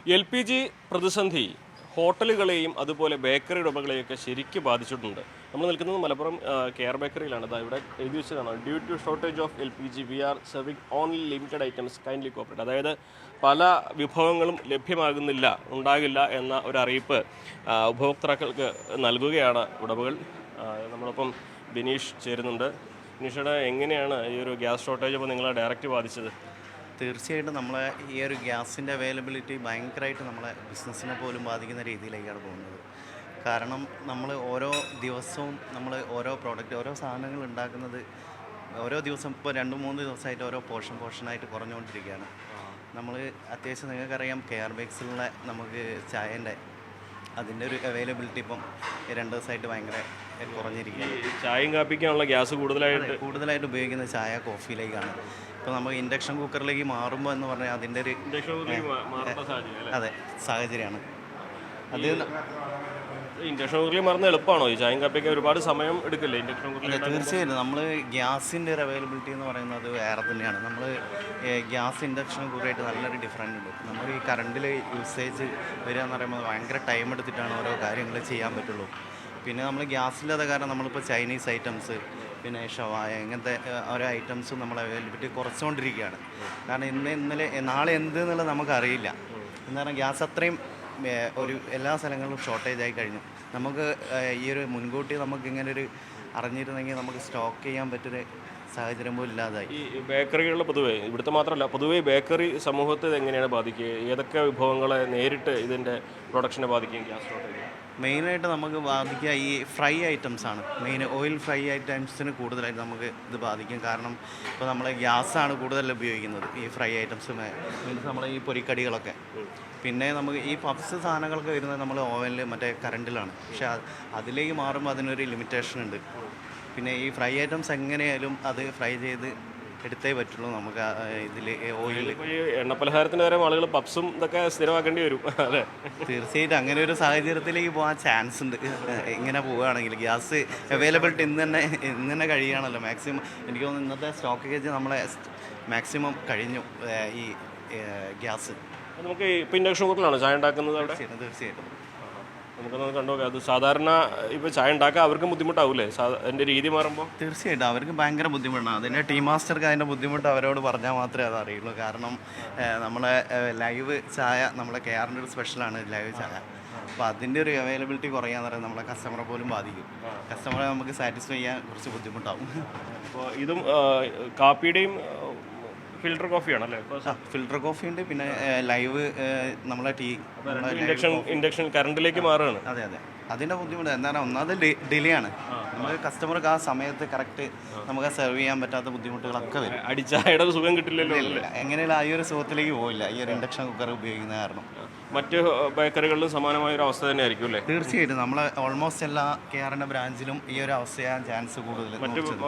LPG പ്രതിസന്ധി ഹോട്ടലുകളെയും അതുപോലെ bakery ഉടമകളെയൊക്കെ ശരിക്കും ബാധിച്ചിട്ടുണ്ട്. നമ്മൾ നിൽക്കുന്നത് മലപ്പുറം കെയർ ബേക്കറിയിലാണ്. ഇവിടെ എഴുതി വെച്ചതാണ്, due to shortage of LPG we are serving only limited items kindly cooperate. അതായത് പല വിഭവങ്ങളും ഉണ്ടാകില്ല എന്ന ഒരു അറിയിപ്പ് ഉപഭോക്താക്കൾക്ക് നൽകുകയാണ് ഉടമകൾ. നമ്മളൊപ്പം ബിനീഷ് ചേരുന്നുണ്ട്. ബിനീഷയുടെ എങ്ങനെയാണ് ഈ ഒരു ഗ്യാസ് ഷോർട്ടേജ് അപ്പോൾ നിങ്ങളെ ഡയറക്റ്റ് ബാധിച്ചത്? തീർച്ചയായിട്ടും നമ്മളെ ഈ ഒരു ഗ്യാസിൻ്റെ അവൈലബിലിറ്റി ഭയങ്കരമായിട്ട് നമ്മളെ ബിസിനസ്സിനെ പോലും ബാധിക്കുന്ന രീതിയിലേക്കാണ് പോകുന്നത്. കാരണം നമ്മൾ ഓരോ ദിവസവും നമ്മൾ ഓരോ പ്രോഡക്റ്റ് ഓരോ സാധനങ്ങൾ ഉണ്ടാക്കുന്നത് ഓരോ ദിവസം ഇപ്പോൾ 2-3 ദിവസമായിട്ട് ഓരോ പോർഷനായിട്ട് കുറഞ്ഞുകൊണ്ടിരിക്കുകയാണ്. നമ്മൾ അത്യാവശ്യം നിങ്ങൾക്കറിയാം കെയർ ബേക്സിലുള്ള നമുക്ക് ചായൻ്റെ അതിൻ്റെ ഒരു അവൈലബിലിറ്റി ഇപ്പം 2 ദിവസമായിട്ട് ഭയങ്കര കുറഞ്ഞിരിക്കുകയാണ്. ചായയും കാപ്പിക്കാനുള്ള ഗ്യാസ് കൂടുതലായിട്ട് ഉപയോഗിക്കുന്നത് ചായ കോഫിയിലേക്കാണ്. ഇപ്പോൾ നമുക്ക് ഇൻഡക്ഷൻ കുക്കറിലേക്ക് മാറുമ്പോൾ എന്ന് പറഞ്ഞാൽ അതിൻ്റെ ഒരു അതെ സാഹചര്യമാണ് അത്. ഇൻഡക്ഷൻ കുക്കറിൽ മാറുന്ന എളുപ്പമാണോ? ഈ ചായയും കാപ്പിയൊക്കെ ഒരുപാട് സമയം എടുക്കില്ലേ ഇൻഡക്ഷൻ കുക്കറിൽ? തീർച്ചയായിട്ടും നമ്മൾ ഗ്യാസിൻ്റെ ഒരു അവൈലബിലിറ്റി എന്ന് പറയുന്നത് വേറെ തന്നെയാണ്. നമ്മൾ ഗ്യാസ് ഇൻഡക്ഷൻ കുക്കറായിട്ട് നല്ലൊരു ഡിഫറൻറ്റ് ഉണ്ട്. നമ്മൾ ഈ കറണ്ടിൽ യൂസേജ് വരിക എന്ന് പറയുമ്പോൾ ഭയങ്കര ടൈം എടുത്തിട്ടാണ് ഓരോ കാര്യങ്ങൾ ചെയ്യാൻ പറ്റുള്ളൂ. പിന്നെ നമ്മൾ ഗ്യാസില്ലാത്ത കാരണം നമ്മളിപ്പോൾ ചൈനീസ് ഐറ്റംസ് പിന്നെ ഷവായ ഇങ്ങനത്തെ ഓരോ ഐറ്റംസും നമ്മൾ അവൈലബിലിറ്റി കുറച്ചുകൊണ്ടിരിക്കുകയാണ്. കാരണം നാളെ എന്ത് എന്നുള്ളത് നമുക്കറിയില്ല. എന്ന് പറഞ്ഞാൽ ഗ്യാസ് അത്രയും ഒരു എല്ലാ സ്ഥലങ്ങളിലും ഷോർട്ടേജ് ആയി കഴിഞ്ഞു. നമുക്ക് ഈ ഒരു മുൻകൂട്ടി നമുക്ക് ഇങ്ങനെ ഒരു അറിഞ്ഞിരുന്നെങ്കിൽ നമുക്ക് സ്റ്റോക്ക് ചെയ്യാൻ പറ്റൊരു സാഹചര്യം പോലും ഇല്ലാതായി. ഈ ബേക്കറികളിൽ പൊതുവേ ഇവിടുത്തെ മാത്രമല്ല പൊതുവേ ബേക്കറി സമൂഹത്തെ എങ്ങനെയാണ് ബാധിക്കുക? ഏതൊക്കെ വിഭവങ്ങളെ നേരിട്ട് ഇതിൻ്റെ പ്രൊഡക്ഷനെ ബാധിക്കും ഗ്യാസ് ഷോർട്ടേജ്? മെയിനായിട്ട് നമുക്ക് ബാധിക്കുക ഈ ഫ്രൈ ഐറ്റംസാണ്. ഓയിൽ ഫ്രൈ ഐറ്റംസിന് കൂടുതലായിട്ട് നമുക്ക് ഇത് ബാധിക്കും. കാരണം ഇപ്പോൾ നമ്മൾ ഗ്യാസാണ് കൂടുതൽ ഉപയോഗിക്കുന്നത് ഈ ഫ്രൈ ഐറ്റംസ് മീൻസ് നമ്മൾ ഈ പൊരിക്കടികളൊക്കെ. പിന്നെ നമുക്ക് ഈ പപ്സ് സാധനങ്ങളൊക്കെ വരുന്നത് നമ്മൾ ഓവനിൽ മറ്റേ കറണ്ടിലാണ്. പക്ഷേ അതിലേക്ക് മാറുമ്പോൾ അതിനൊരു ലിമിറ്റേഷൻ ഉണ്ട്. പിന്നെ ഈ ഫ്രൈ ഐറ്റംസ് എങ്ങനെയായാലും അത് ഫ്രൈ ചെയ്ത് എടുത്തേ പറ്റുള്ളൂ. നമുക്ക് ഇതിൽ ഓയിൽ എണ്ണപ്പലഹാരത്തിന് വരെ ആളുകൾ പപ്സും ഇതൊക്കെ സ്ഥിരമാക്കേണ്ടി വരും. അതെ, തീർച്ചയായിട്ടും അങ്ങനെ ഒരു സാഹചര്യത്തിലേക്ക് പോകാൻ ചാൻസ് ഉണ്ട്. ഇങ്ങനെ പോവുകയാണെങ്കിൽ ഗ്യാസ് അവൈലബിലിറ്റി ഇന്ന് തന്നെ കഴിയുകയാണല്ലോ മാക്സിമം. എനിക്ക് തോന്നുന്നു ഇന്നത്തെ സ്റ്റോക്കേജ് നമ്മളെ മാക്സിമം കഴിഞ്ഞു ഈ ഗ്യാസ്. നമുക്ക് ഇപ്പോൾ ഇൻഡക്ഷൻ കുക്കറിലാണോ ചായ ഉണ്ടാക്കുന്നത് അവിടെ? തീർച്ചയായിട്ടും നമുക്കൊന്ന് കണ്ടുനോക്കാം. അത് സാധാരണ ഇപ്പോൾ ചായ ഉണ്ടാക്കാൻ അവർക്കും ബുദ്ധിമുട്ടാവില്ലേ അതിൻ്റെ രീതി മാറുമ്പോൾ? തീർച്ചയായിട്ടും അവർക്ക് ഭയങ്കര ബുദ്ധിമുട്ടാണ്. അതിൻ്റെ ടീം മാസ്റ്റർക്ക് അതിൻ്റെ ബുദ്ധിമുട്ട് അവരോട് പറഞ്ഞാൽ മാത്രമേ അത് അറിയുള്ളൂ. കാരണം നമ്മളെ ലൈവ് ചായ നമ്മളെ കെയറിൻ്റെ ഒരു സ്പെഷ്യലാണ് ലൈവ് ചായ. അപ്പോൾ അതിൻ്റെ ഒരു അവൈലബിലിറ്റി കുറയാന്ന് പറയുന്നത് നമ്മളെ കസ്റ്റമറെ പോലും ബാധിക്കും. കസ്റ്റമറെ നമുക്ക് സാറ്റിസ്ഫൈ ചെയ്യാൻ കുറച്ച് ബുദ്ധിമുട്ടാവും. അപ്പോൾ ഇതും കാപ്പിയുടെയും ഫിൽറ്റർ കോഫിയാണല്ലേ? ഫിൽറ്റർ കോഫി ഉണ്ട്, പിന്നെ ലൈവ് നമ്മളെ ഇൻഡക്ഷൻ കറണ്ടിലേക്ക് മാറുകയാണ്. അതെ അതിൻ്റെ ബുദ്ധിമുട്ട് എന്താണ്? ഒന്നാമത് ഡിലേ ആണ്. നമ്മൾ കസ്റ്റമർക്ക് ആ സമയത്ത് കറക്റ്റ് നമുക്ക് സെർവ് ചെയ്യാൻ പറ്റാത്ത ബുദ്ധിമുട്ടുകളൊക്കെ വരും. അടിച്ചായുടെ സുഖം കിട്ടില്ലല്ലോ. എങ്ങനെയല്ല ഈ ഒരു സുഖത്തിലേക്ക് പോവില്ല ഈ ഒരു ഇൻഡക്ഷൻ കുക്കർ ഉപയോഗിക്കുന്ന കാരണം. മറ്റ് ബേക്കറികളിലും സമാനമായ ഒരു അവസ്ഥ തന്നെ ആയിരിക്കും അല്ലേ? തീർച്ചയായിട്ടും നമ്മളെ ഓൾമോസ്റ്റ് എല്ലാ കെയറിൻ്റെ ബ്രാഞ്ചിലും ഈ ഒരു അവസ്ഥയാൻ ചാൻസ് കൂടുതൽ.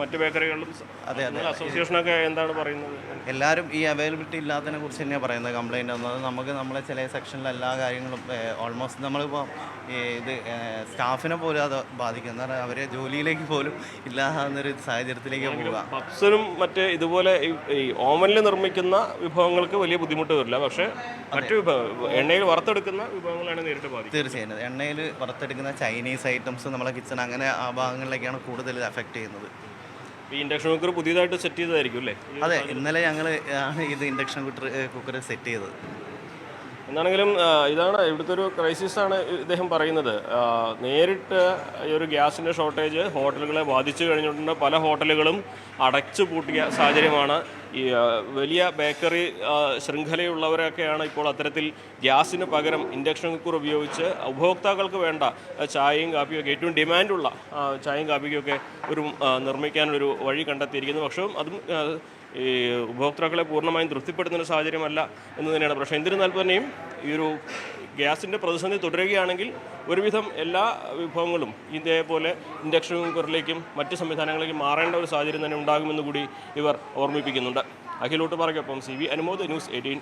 മറ്റ് ബേക്കറികളിലും അതെ അസോസിയേഷനൊക്കെ എന്താണ് പറയുന്നത്? എല്ലാവരും ഈ അവൈലബിലിറ്റി ഇല്ലാത്തതിനെ കുറിച്ച് തന്നെയാണ് പറയുന്നത്. കംപ്ലയിൻ്റ് വന്നത് നമുക്ക് നമ്മളെ ചില സെക്ഷനിൽ എല്ലാ കാര്യങ്ങളും ഓൾമോസ്റ്റ് നമ്മളിപ്പോൾ ഇത് സ്റ്റാഫിനെ പോലും അത് ബാധിക്കും. എന്താ പറയുക, അവരെ ജോലിയിലേക്ക് പോലും ഇല്ലാന്നൊരു സാഹചര്യത്തിലേക്ക് പോവുക. പപ്സിനും മറ്റേ ഇതുപോലെ ഈ ഓവനിൽ നിർമ്മിക്കുന്ന വിഭവങ്ങൾക്ക് വലിയ ബുദ്ധിമുട്ട് വരില്ല. പക്ഷേ മറ്റു എണ്ണയിൽ വറുത്തെടുക്കുന്ന വിഭവങ്ങളാണ് നേരിട്ട് ബാധിക്കുന്നത്. തീർച്ചയായും എണ്ണയിൽ വറുത്തെടുക്കുന്ന ചൈനീസ് ഐറ്റംസ് നമ്മളെ കിച്ചൺ അങ്ങനെ ആ ഭാഗങ്ങളിലേക്കാണ് കൂടുതൽ എഫക്റ്റ് ചെയ്യുന്നത്. ഈ ഇൻഡക്ഷൻ കുക്കർ പുതിയതായിട്ട് സെറ്റ് ചെയ്തതായിരിക്കും അല്ലേ? അതെ, ഇന്നലെ ഞങ്ങൾ ഇത് ഇൻഡക്ഷൻ കുക്കർ സെറ്റ് ചെയ്തത്. എന്താണെങ്കിലും ഇതാണ് ഇവിടുത്തെ ഒരു ക്രൈസിസാണ് ഇദ്ദേഹം പറയുന്നത്. നേരിട്ട് ഈ ഒരു ഗ്യാസിൻ്റെ ഷോർട്ടേജ് ഹോട്ടലുകളെ ബാധിച്ചു കഴിഞ്ഞിട്ടുണ്ട്. പല ഹോട്ടലുകളും അടച്ചു പൂട്ടിയ സാഹചര്യമാണ്. ഈ വലിയ ബേക്കറി ശൃംഖലയുള്ളവരൊക്കെയാണ് ഇപ്പോൾ അത്തരത്തിൽ ഗ്യാസിന് പകരം ഇൻഡക്ഷൻ കുക്കർ ഉപയോഗിച്ച് ഉപഭോക്താക്കൾക്ക് വേണ്ട ചായയും കാപ്പിയൊക്കെ ഏറ്റവും ഡിമാൻഡുള്ള ചായയും കാപ്പിയൊക്കെ നിർമ്മിക്കാനൊരു വഴി കണ്ടെത്തിയിരിക്കുന്നു. പക്ഷേ അതും ഈ ഉപഭോക്താക്കളെ പൂർണ്ണമായും തൃപ്തിപ്പെടുത്തുന്ന സാഹചര്യമല്ല എന്ന് തന്നെയാണ് പ്രശ്നം. എന്നിരുന്നാൽ തന്നെയും ഈ ഒരു ഗ്യാസിൻ്റെ പ്രതിസന്ധി തുടരുകയാണെങ്കിൽ ഒരുവിധം എല്ലാ വിഭവങ്ങളും ഇതേപോലെ ഇൻഡക്ഷൻ കുക്കറിലേക്കും മറ്റ് സംവിധാനങ്ങളിലേക്കും മാറേണ്ട ഒരു സാഹചര്യം തന്നെ ഉണ്ടാകുമെന്ന് കൂടി ഇവർ ഓർമ്മിപ്പിക്കുന്നുണ്ട്. അഖിലോട്ട് പറയ്ക്കൊപ്പം CV അനുമോദ്, ന്യൂസ് 18.